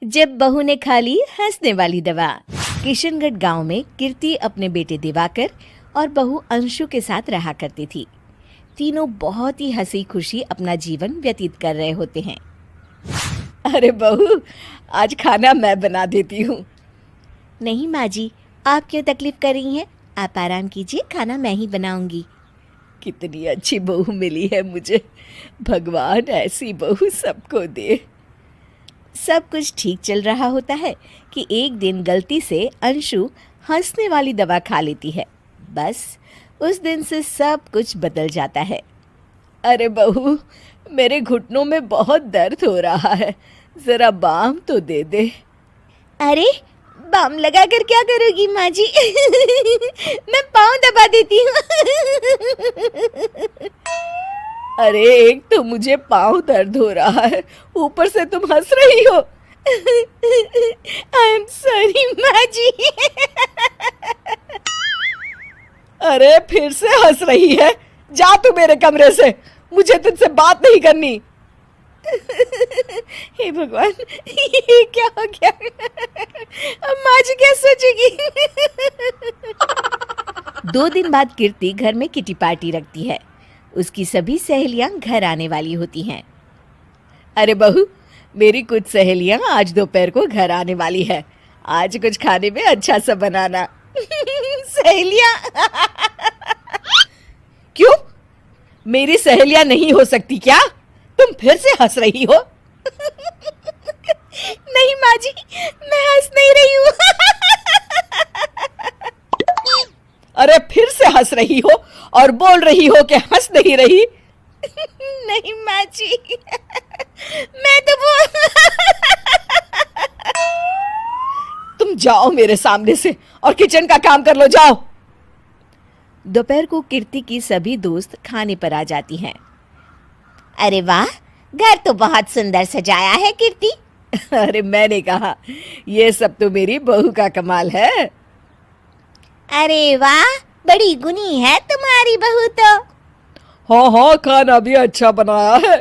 जब बहू ने खा ली हंसने वाली दवा। किशनगढ़ गांव में कीर्ति अपने बेटे दिवाकर और बहू अंशु के साथ रहा करती थी। तीनों बहुत ही हंसी खुशी अपना जीवन व्यतीत कर रहे होते हैं। अरे बहू, आज खाना मैं बना देती हूँ। नहीं माँ जी, आप क्यों तकलीफ कर रही हैं? आप आराम कीजिए, खाना मैं ही बनाऊंगी। कितनी अच्छी बहू मिली है मुझे, भगवान ऐसी बहू सबको दे। सब कुछ ठीक चल रहा होता है कि एक दिन गलती से अंशु हंसने वाली दवा खा लेती है। बस उस दिन से सब कुछ बदल जाता है। अरे बहू, मेरे घुटनों में बहुत दर्द हो रहा है, जरा बाम तो दे दे। अरे बाम लगाकर क्या करोगी माँ जी? मैं पाँव दबा देती हूँ। अरे एक तो मुझे पाँव दर्द हो रहा है, ऊपर से तुम हंस रही हो। आई एम सॉरी माँ जी। अरे फिर से हंस रही है, जा तू मेरे कमरे से, मुझे तुझसे बात नहीं करनी। हे भगवान, ये क्या हो गया? अब माँ जी क्या सोचेगी? 2 दिन बाद कीर्ति घर में किटी पार्टी रखती है। उसकी सभी सहेलियां घर आने वाली होती हैं। अरे बहू, मेरी कुछ सहेलियां आज दोपहर को घर आने वाली है। आज कुछ खाने में अच्छा सा बनाना। सहेलियां? क्यों? मेरी सहेलियां नहीं हो सकती क्या? तुम फिर से हंस रही हो? नहीं माँ जी, मैं हंस नहीं रही हूँ। अरे फिर से हंस रही हो और बोल रही हो कि हंस नहीं रही। नहीं माँ जी, मैं तो तुम जाओ मेरे सामने से और किचन का काम कर लो, जाओ। दोपहर को कीर्ति की सभी दोस्त खाने पर आ जाती हैं। अरे वाह, घर तो बहुत सुंदर सजाया है कीर्ति। अरे मैंने कहा, ये सब तो मेरी बहू का कमाल है। अरे वाह, बड़ी गुनी है तुम्हारी बहू तो। हाँ हाँ, खाना भी अच्छा बनाया है।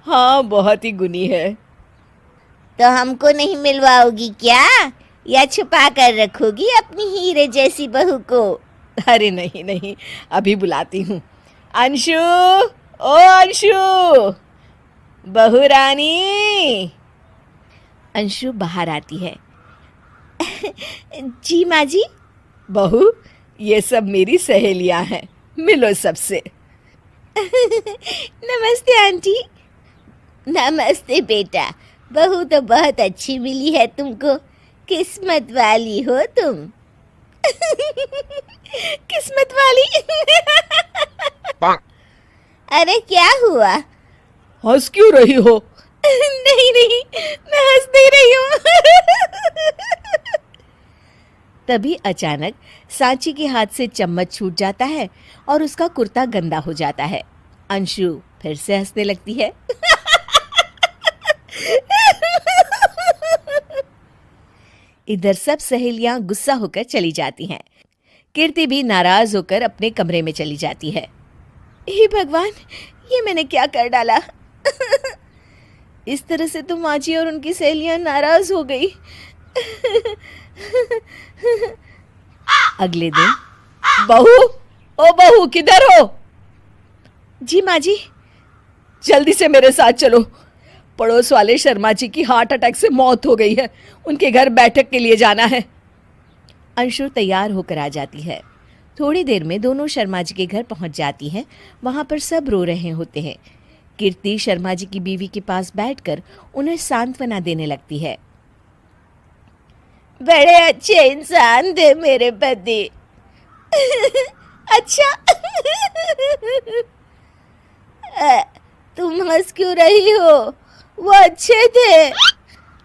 हाँ, बहुत ही गुनी है। तो हमको नहीं मिलवाओगी क्या, या छुपा कर रखोगी अपनी हीरे जैसी बहू को? अरे नहीं नहीं, अभी बुलाती हूँ। अंशु, ओ अंशु, बहू रानी। अंशु बाहर आती है। जी माँ जी। बहू, ये सब मेरी सहेलियां हैं, मिलो सबसे। नमस्ते आंटी। नमस्ते बेटा, बहू तो बहुत अच्छी मिली है तुमको, किस्मत वाली हो तुम। किस्मत वाली? अरे क्या हुआ? हंस क्यों रही हो? नहीं नहीं, मैं हंस नहीं रही हूँ। तभी अचानक सांची के हाथ से चम्मच छूट जाता है और उसका कुर्ता गंदा हो जाता है। अंशु फिर से हंसने लगती है। इधर सब सहेलियां गुस्सा होकर चली जाती हैं। कीर्ति भी नाराज होकर अपने कमरे में चली जाती है। हे भगवान, ये मैंने क्या कर डाला? इस तरह से तो माँ जी और उनकी सहेलियां नाराज हो गई। अगले दिन, बहू, ओ बहू, किधर हो? जी माँ जी। जल्दी से मेरे साथ चलो, पड़ोस वाले शर्मा जी की हार्ट अटैक से मौत हो गई है, उनके घर बैठक के लिए जाना है। अंशु तैयार होकर आ जाती है। थोड़ी देर में दोनों शर्मा जी के घर पहुंच जाती है। वहां पर सब रो रहे होते हैं। कीर्ति शर्मा जी की बीवी के पास बैठकर उन्हें सांत्वना देने लगती है। बड़े अच्छे इंसान थे मेरे पति। अच्छा। तुम हंस क्यों रही हो? वो अच्छे थे।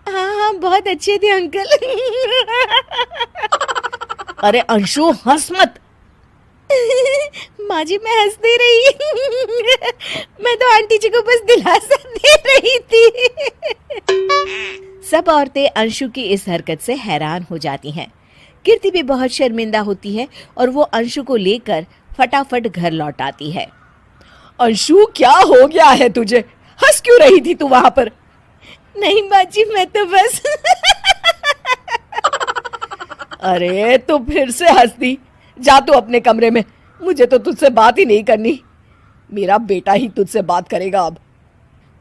हाँ हाँ, बहुत अच्छे थे अंकल। अरे अंशु, हंस मत। माँ जी, मैं हंस नहीं रही। मैं तो आंटी जी को बस दिलासा दे रही थी। सब औरतें अंशु की इस हरकत से हैरान हो जाती हैं। कीर्ति भी बहुत शर्मिंदा होती है और वो अंशु को लेकर फटाफट घर लौट आती है। अंशु, क्या हो गया है तुझे? हंस क्यों रही थी तू वहां पर? नहीं बाजी, मैं तो बस अरे तो फिर से हंस दी। जा तू अपने कमरे में, मुझे तो तुझसे बात ही नहीं करनी। मेरा बेटा ही तुझसे बात करेगा अब।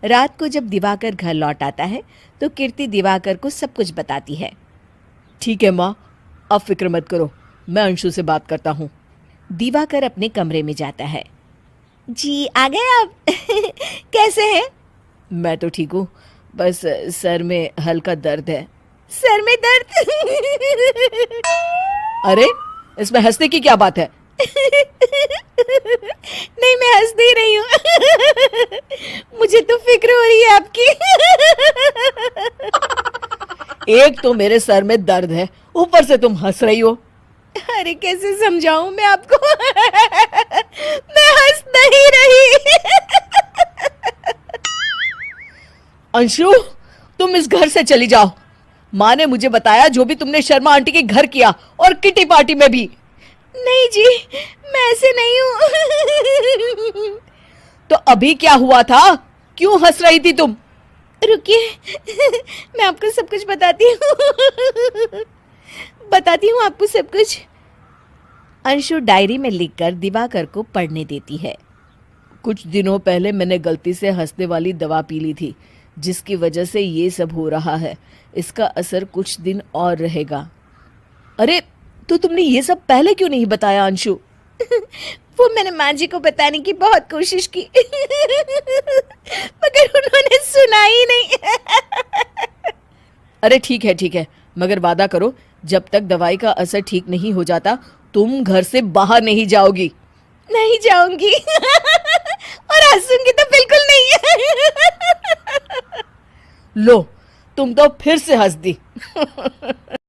रात को जब दिवाकर घर लौट आता है तो कीर्ति दिवाकर को सब कुछ बताती है। ठीक है माँ, अब फिक्र मत करो, मैं अंशु से बात करता हूँ। दिवाकर अपने कमरे में जाता है। जी आ गए आप कैसे हैं? मैं तो ठीक हूँ, बस सर में हल्का दर्द है। सर में दर्द अरे इसमें हंसने की क्या बात है? नहीं, मैं हंस नहीं रही हूँ मुझे तो फिक्र हो रही है आपकी एक तो मेरे सर में दर्द है, ऊपर से तुम हंस रही हो। अरे कैसे समझाऊं मैं आपको मैं हंस नहीं रही अंशु, तुम इस घर से चली जाओ। माँ ने मुझे बताया जो भी तुमने शर्मा आंटी के घर किया, और किटी पार्टी में भी। नहीं जी, मैं ऐसे नहीं हूँ तो अभी क्या हुआ था? क्यों हंस रही थी तुम? रुकिए मैं आपको सब कुछ बताती हूँ आपको सब कुछ। अंशु डायरी में लिखकर दिवाकर को पढ़ने देती है। कुछ दिनों पहले मैंने गलती से हंसने वाली दवा पी ली थी, जिसकी वजह से ये सब हो रहा है। इसका असर कुछ दिन और रहेगा। अरे तो तुमने ये सब पहले क्यों नहीं बताया अंशु? वो मैंने माँ जी को बताने की बहुत कोशिश की मगर उन्होंने सुना ही नहीं अरे ठीक है, मगर वादा करो जब तक दवाई का असर ठीक नहीं हो जाता तुम घर से बाहर नहीं जाओगी। नहीं जाऊंगी और हंसूंगी तो बिल्कुल नहीं लो, तुम तो फिर से हंस दी